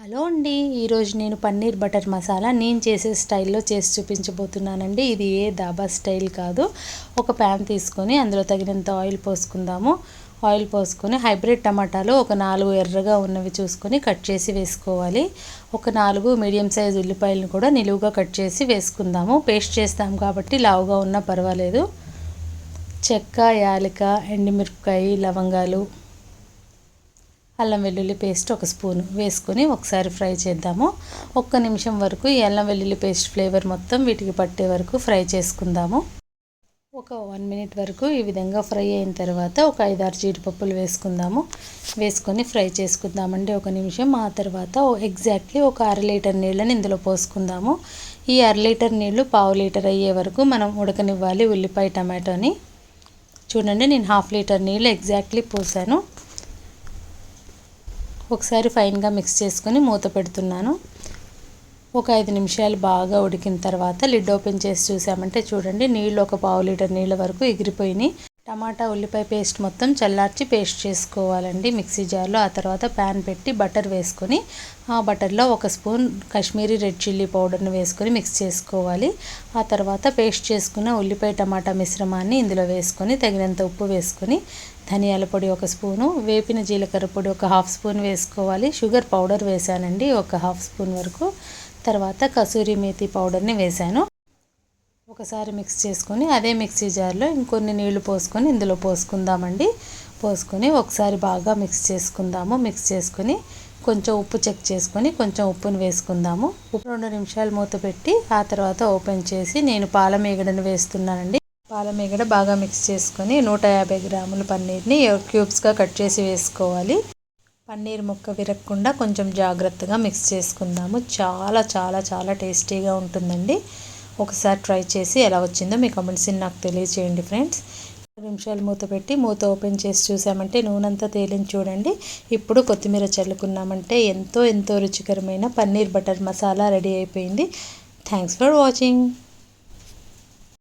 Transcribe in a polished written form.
Hello అండి, ఈరోజు నేను పన్నీర్ బటర్ మసాలా నేను చేసే స్టైల్లో చేసి చూపించబోతున్నానండి. ఇది ఏ దాబా స్టైల్ కాదు. ఒక ప్యాన్ తీసుకొని అందులో తగినంత ఆయిల్ పోసుకుందాము. ఆయిల్ పోసుకొని హైబ్రిడ్ టమాటాలు ఒక 4 ఎర్రగా ఉన్నవి చూసుకొని కట్ చేసి వేసుకోవాలి. ఒక 4 మీడియం సైజ్ ఉల్లిపాయలను కూడా నిలువుగా కట్ చేసి వేసుకుందాము. పేస్ట్ చేస్తాం కాబట్టి లావుగా ఉన్నా పర్వాలేదు. చెక్క, యాలక, ఎండుమిరపకాయ, లవంగాలు, అల్లం వెల్లుల్లి పేస్ట్ ఒక స్పూన్ వేసుకొని ఒకసారి ఫ్రై చేద్దాము. ఒక్క నిమిషం వరకు ఈ అల్లం వెల్లుల్లి పేస్ట్ ఫ్లేవర్ మొత్తం వీటికి పట్టే వరకు ఫ్రై చేసుకుందాము. ఒక 1 మినిట్ వరకు ఈ విధంగా ఫ్రై అయిన తర్వాత ఒక 5-6 జీడిపప్పులు వేసుకుందాము. వేసుకొని ఫ్రై చేసుకుందామండి ఒక నిమిషం. ఆ తర్వాత ఎగ్జాక్ట్లీ ఒక 1/2 లీటర్ నీళ్ళని ఇందులో పోసుకుందాము. ఈ 1/2 లీటర్ నీళ్ళు 1/2 లీటర్ అయ్యే వరకు మనం ఉడకనివ్వాలి ఉల్లిపాయ టమాటోని. చూడండి, నేను 1/2 లీటర్ నీళ్ళు ఎగ్జాక్ట్లీ పోసాను. ఒకసారి ఫైన్గా మిక్స్ చేసుకొని మూత పెడుతున్నాను. ఒక 5 నిమిషాలు బాగా ఉడికిన తర్వాత లిడ్ ఓపెన్ చేసి చూసామంటే చూడండి, నీళ్ళు ఒక 1/2 లీటర్ నీళ్ళ వరకు ఎగిరిపోయినాయి. టమాటా ఉల్లిపాయ పేస్ట్ మొత్తం చల్లార్చి పేస్ట్ చేసుకోవాలండి మిక్సీ జార్లో. ఆ తర్వాత ప్యాన్ పెట్టి బటర్ వేసుకొని ఆ బటర్లో ఒక స్పూన్ కాశ్మీరీ రెడ్ చిల్లీ పౌడర్ని వేసుకొని మిక్స్ చేసుకోవాలి. ఆ తర్వాత పేస్ట్ చేసుకున్న ఉల్లిపాయ టమాటా మిశ్రమాన్ని ఇందులో వేసుకొని తగినంత ఉప్పు వేసుకొని ధనియాల పొడి ఒక స్పూను, వేపిన జీలకర్ర పొడి ఒక 1/2 స్పూన్ వేసుకోవాలి. షుగర్ పౌడర్ వేసానండి ఒక 1/2 స్పూన్ వరకు. తర్వాత కసూరి మేతి పౌడర్ని వేసాను. ఒకసారి మిక్స్ చేసుకొని అదే మిక్సీ జార్లో ఇంకొన్ని నీళ్లు పోసుకొని ఇందులో పోసుకుందామండి. పోసుకొని ఒకసారి బాగా మిక్స్ చేసుకుందాము. మిక్స్ చేసుకొని కొంచెం ఉప్పు చెక్ చేసుకొని కొంచెం ఉప్పును వేసుకుందాము. 2 నిమిషాలు మూత పెట్టి ఆ తర్వాత ఓపెన్ చేసి నేను పాలమీగడను వేస్తున్నానండి. పాలమీగడ బాగా మిక్స్ చేసుకొని 150 గ్రాముల పన్నీర్ని క్యూబ్స్గా కట్ చేసి వేసుకోవాలి. పన్నీర్ ముక్క విరగకుండా కొంచెం జాగ్రత్తగా మిక్స్ చేసుకుందాము. చాలా చాలా చాలా టేస్టీగా ఉంటుందండి. ఒకసారి ట్రై చేసి ఎలా వచ్చిందో మీ కామెంట్స్ని నాకు తెలియజేయండి ఫ్రెండ్స్. 2 నిమిషాలు మూత పెట్టి మూత ఓపెన్ చేసి చూసామంటే నూనెంతా తేలింది చూడండి. ఇప్పుడు కొత్తిమీర చల్లుకున్నామంటే ఎంతో ఎంతో రుచికరమైన పన్నీర్ బటర్ మసాలా రెడీ అయిపోయింది. Thanks for watching.